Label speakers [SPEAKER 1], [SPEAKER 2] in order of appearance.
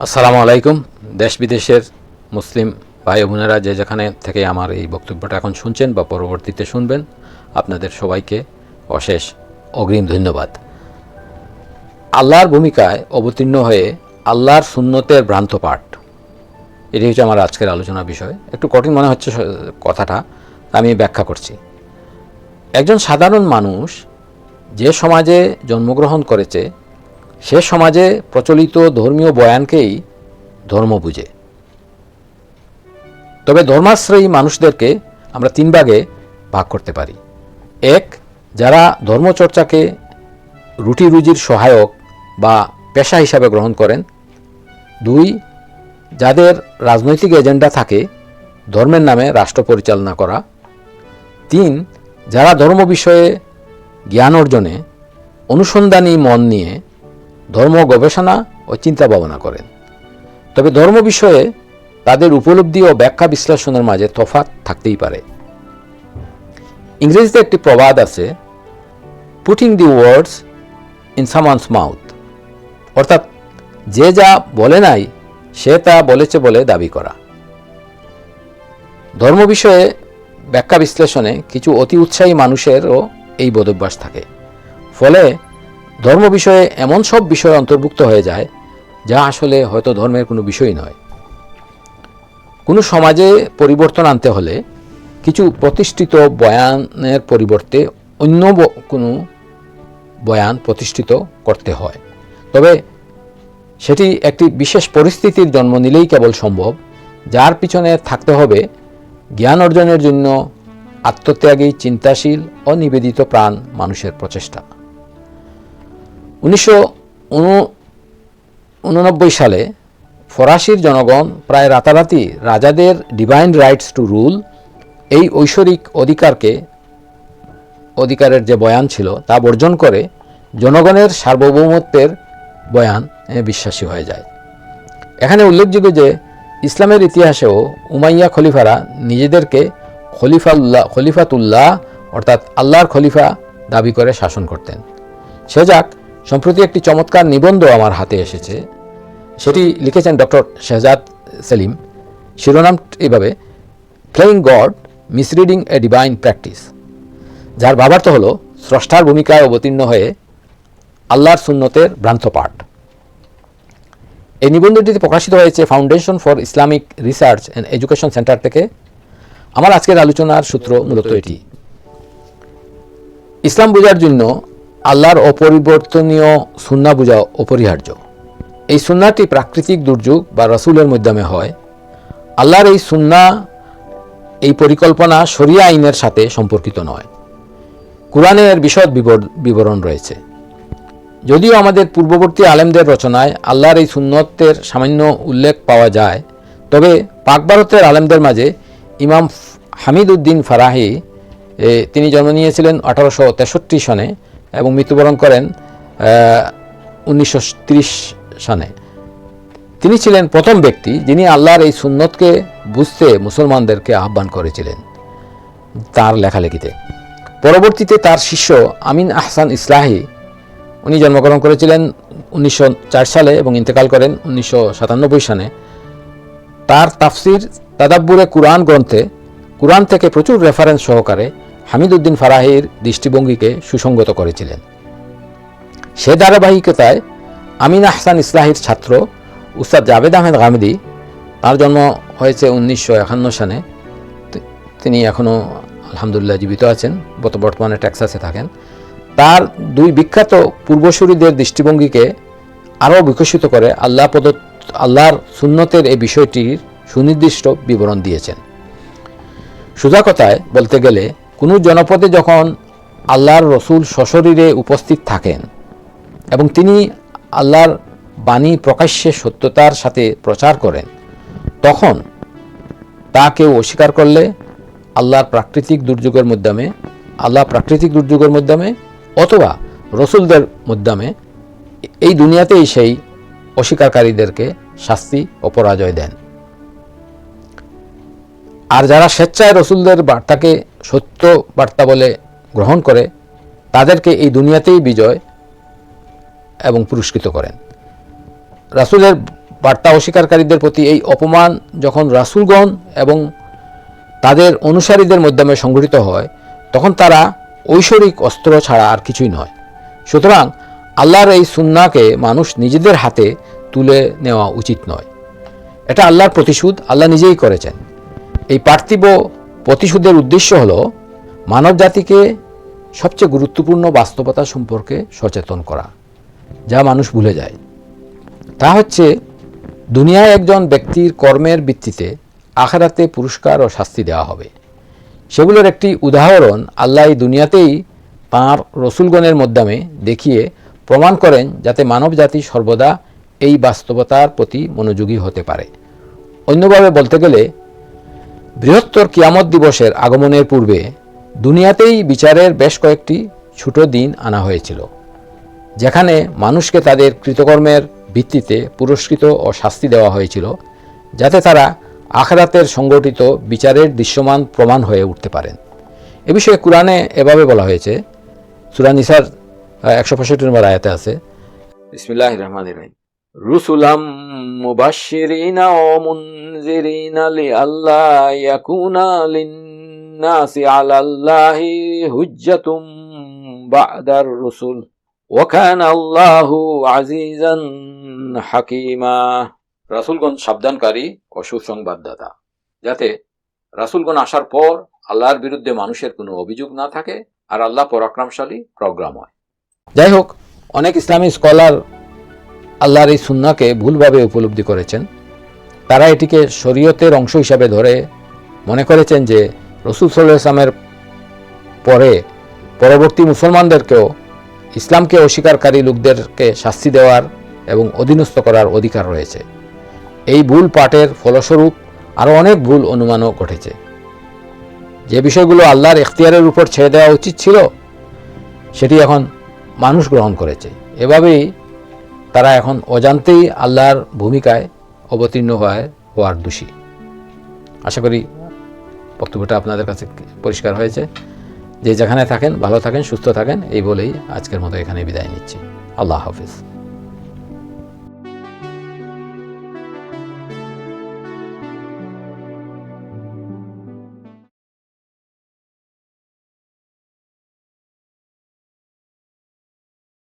[SPEAKER 1] আসসালামু আলাইকুম। দেশ বিদেশের মুসলিম ভাই বোনেরা যে যেখানে থেকে আমার এই বক্তব্যটা এখন শুনছেন বা পরবর্তীতে শুনবেন, আপনাদের সবাইকে অশেষ অগ্রিম ধন্যবাদ। আল্লাহর ভূমিকায় অবতীর্ণ হয়ে আল্লাহর সুন্নতের ভ্রান্ত পাঠ, এটি হচ্ছে আমার আজকের আলোচনার বিষয়। একটু কঠিন মনে হচ্ছে কথাটা, আমি ব্যাখ্যা করছি। একজন সাধারণ মানুষ যে সমাজে জন্মগ্রহণ করেছে সে সমাজে প্রচলিত ধর্মীয় বয়ানকেই ধর্ম বুঝে। তবে ধর্মাশ্রয়ী মানুষদেরকে আমরা তিন ভাগে ভাগ করতে পারি। এক, যারা ধর্মচর্চাকে রুটি রুজির সহায়ক বা পেশা হিসাবে গ্রহণ করেন। দুই, যাদের রাজনৈতিক এজেন্ডা থাকে ধর্মের নামে রাষ্ট্র পরিচালনা করা। তিন, যারা ধর্ম বিষয়ে জ্ঞান অর্জনে অনুসন্ধানী মন নিয়ে ধর্ম গবেষণা ও চিন্তা ভাবনা করেন। তবে ধর্ম বিষয়ে তাদের উপলব্ধি ও ব্যাখ্যা বিশ্লেষণের মাঝে তফাৎ থাকতেই পারে। ইংরেজিতে একটি প্রবাদ আছে, putting the words in someone's mouth, অর্থাৎ যে যা বলে নাই সে তা বলেছে বলে দাবি করা। ধর্ম বিষয়ে ব্যাখ্যা বিশ্লেষণে কিছু অতি উৎসাহী মানুষেরও এই বোধাভ্যাস থাকে। ফলে ধর্ম বিষয়ে এমন সব বিষয় অন্তর্ভুক্ত হয়ে যায় যা আসলে হয়তো ধর্মের কোনো বিষয় নয়। কোনো সমাজে পরিবর্তন আনতে হলে কিছু প্রতিষ্ঠিত বয়ানের পরিবর্তে অন্য কোনো বয়ান প্রতিষ্ঠিত করতে হয়। তবে সেটি একটি বিশেষ পরিস্থিতির জন্ম নিলেই কেবল সম্ভব, যার পিছনে থাকতে হবে জ্ঞান অর্জনের জন্য আত্মত্যাগী, চিন্তাশীল ও নিবেদিত প্রাণ মানুষের প্রচেষ্টা। 1989 সালে ফরাসির জনগণ প্রায় রাতারাতি রাজাদের ডিভাইন রাইটস টু রুল, এই ঐশ্বরিক অধিকারের যে বয়ান ছিল তা বর্জন করে জনগণের সার্বভৌমত্বের বয়ান বিশ্বাসী হয়ে যায়। এখানে উল্লেখযোগ্য যে ইসলামের ইতিহাসেও উমাইয়া খলিফারা নিজেদেরকে খলিফাতুল্লাহ অর্থাৎ আল্লাহর খলিফা দাবি করে শাসন করতেন। সে যাক, সম্প্রতি একটি চমৎকার নিবন্ধ আমার হাতে এসেছে, সেটি লিখেছেন ডক্টর শেহজাদ সেলিম। শিরোনাম এইভাবে, playing god misreading a divine practice, যার ভাবার্থ হল স্রষ্টার ভূমিকায় অবতীর্ণ হয়ে আল্লাহর সুন্নতের ভ্রান্ত পাঠ। এই নিবন্ধটিতে প্রকাশিত হয়েছে foundation for Islamic research and education centre থেকে। আমার আজকের আলোচনার সূত্র মূলত এটি। ইসলাম বোঝার জন্য আল্লাহর অপরিবর্তনীয় সুন্নাহ বোঝা অপরিহার্য। এই সুন্নাহটি প্রাকৃতিক দুর্যোগ বা রাসূলের মাধ্যমে হয়। আল্লাহর এই সুন্নাহ, এই পরিকল্পনা শরিয়া আইনের সাথে সম্পর্কিত নয়। কুরআনে এর বিশদ বিবরণ রয়েছে। যদিও আমাদের পূর্ববর্তী আলেমদের রচনায় আল্লাহর এই সুন্নতের সামান্য উল্লেখ পাওয়া যায়, তবে পাক ভারতের আলেমদের মাঝে ইমাম হামিদ উদ্দিন ফারাহি, তিনি জন্ম নিয়েছিলেন 1863 সনে এবং মৃত্যুবরণ করেন 1930 সনে। তিনি ছিলেন প্রথম ব্যক্তি যিনি আল্লাহর এই সুন্নতকে বুঝতে মুসলমানদেরকে আহ্বান করেছিলেন তার লেখালেখিতে। পরবর্তীতে তার শিষ্য আমিন আহসান ইসলাহি, উনি জন্মগ্রহণ করেছিলেন 1904 সালে এবং ইন্তেকাল করেন 1997 সনে। তার তাফসির তাদাব্বুরে কুরআন গ্রন্থে কুরআন থেকে প্রচুর রেফারেন্স সহকারে হামিদ উদ্দিন ফারাহির দৃষ্টিভঙ্গিকে সুসংগত করেছিলেন। সে ধারাবাহিকতায় আমিন আহসান ইসলাহির ছাত্র উস্তাদ জাভেদ আহমেদ গামেদী, তার জন্ম হয়েছে 1951 সনে। তিনি এখনও আলহামদুলিল্লাহ জীবিত আছেন, বর্তমানে টেক্সাসে থাকেন। তার দুই বিখ্যাত পূর্বসূরীদের দৃষ্টিভঙ্গিকে আরও বিকশিত করে আল্লাহর সুন্নতের এই বিষয়টির সুনির্দিষ্ট বিবরণ দিয়েছেন। সোজা কথায় বলতে গেলে, কোনো জনপদে যখন আল্লাহর রসুল সশরীরে উপস্থিত থাকেন এবং তিনি আল্লাহর বাণী প্রকাশ্যে সত্যতার সাথে প্রচার করেন, তখন তা কেউ অস্বীকার করলে আল্লাহ প্রাকৃতিক দুর্যোগের মাধ্যমে অথবা রসুলদের মাধ্যমে এই দুনিয়াতেই সেই অস্বীকারীদেরকে শাস্তি ও পরাজয় দেন। আর যারা স্বেচ্ছায় রসুলদের বার্তাকে সত্য বার্তা বলে গ্রহণ করে, তাদেরকে এই দুনিয়াতেই বিজয় এবং পুরস্কৃত করেন। রাসূলের বার্তা অস্বীকারীদের প্রতি এই অপমান যখন রাসূলগণ এবং তাদের অনুসারীদের মাধ্যমে সংঘটিত হয়, তখন তারা ঐশ্বরিক অস্ত্র ছাড়া আর কিছুই নয়। সুতরাং আল্লাহর এই সুন্নাহকে মানুষ নিজেদের হাতে তুলে নেওয়া উচিত নয়। এটা আল্লাহর প্রতিশোধ, আল্লাহ নিজেই করেছেন। এই পার্থিব প্রতিশোধের উদ্দেশ্য হল মানব জাতিকে সবচেয়ে গুরুত্বপূর্ণ বাস্তবতা সম্পর্কে সচেতন করা, যা মানুষ ভুলে যায়। তা হচ্ছে দুনিয়ায় একজন ব্যক্তির কর্মের ভিত্তিতে আখিরাতে পুরস্কার ও শাস্তি দেওয়া হবে। সেগুলোর একটি উদাহরণ আল্লাহ এই দুনিয়াতেই তাঁর রসুলগণের মাধ্যমে দেখিয়ে প্রমাণ করেন, যাতে মানব জাতি সর্বদা এই বাস্তবতার প্রতি মনোযোগী হতে পারে। অন্যভাবে বলতে গেলে, বৃহত্তর কিয়ামত দিবসের আগমনের পূর্বে দুনিয়াতেই বিচারের বেশ কয়েকটি ছোট দিন আনা হয়েছিল, যেখানে মানুষকে তাদের কৃতকর্মের ভিত্তিতে পুরস্কৃত ও শাস্তি দেওয়া হয়েছিল, যাতে তারা আখিরাতের সংগঠিত বিচারের দৃশ্যমান প্রমাণ হয়ে উঠতে পারেন। এ বিষয়ে কুরআনে এভাবে বলা হয়েছে, সূরা নিসার 165 নম্বর আয়াতে আছে, বিসমিল্লাহির রহমানির রহিম, রুসুলাম মুবাশশিরিনা ওয়া মুনযিরিনা লিআল্লা ইয়াকুনা লিন-নাসি আলাল্লাহি হুজ্জাতুম বা'দার রুসুল ওয়া কানা আল্লাহু আজিজান হাকীমা। রাসূলগণ সাবধানকারী ও সুসংবাদদাতা, যাতে রাসূলগণ আসার পর আল্লাহর বিরুদ্ধে মানুষের কোনো অভিযোগ না থাকে আর আল্লাহ পরাক্রমশালী প্রজ্ঞাময়। যাই হোক, অনেক ইসলামী স্কলার আল্লাহর এই সুন্নাহকে ভুলভাবে উপলব্ধি করেছেন। তারা এটিকে শরীয়তের অংশ হিসাবে ধরে মনে করেছেন যে রাসূল সাল্লাল্লাহু আলাইহি ওয়াসাল্লামের পরে পরবর্তী মুসলমানদেরকেও ইসলামকে অস্বীকারী লোকদেরকে শাস্তি দেওয়ার এবং অধীনস্থ করার অধিকার রয়েছে। এই ভুল পাঠের ফলস্বরূপ আরও অনেক ভুল অনুমানও ঘটেছে। যে বিষয়গুলো আল্লাহর এখতিয়ারের উপর ছেড়ে দেওয়া উচিত ছিল, সেটি এখন মানুষ গ্রহণ করেছে। এভাবেই তারা এখন অজান্তেই আল্লাহর ভূমিকায় অবতীর্ণ হওয়ার দোষী। আশা করি বক্তব্যটা আপনাদের কাছে পরিষ্কার হয়েছে। যে যেখানে থাকেন ভালো থাকেন, সুস্থ থাকেন, এই বলেই আজকের মতো এখানে বিদায় নিচ্ছি। আল্লাহ হাফিজ।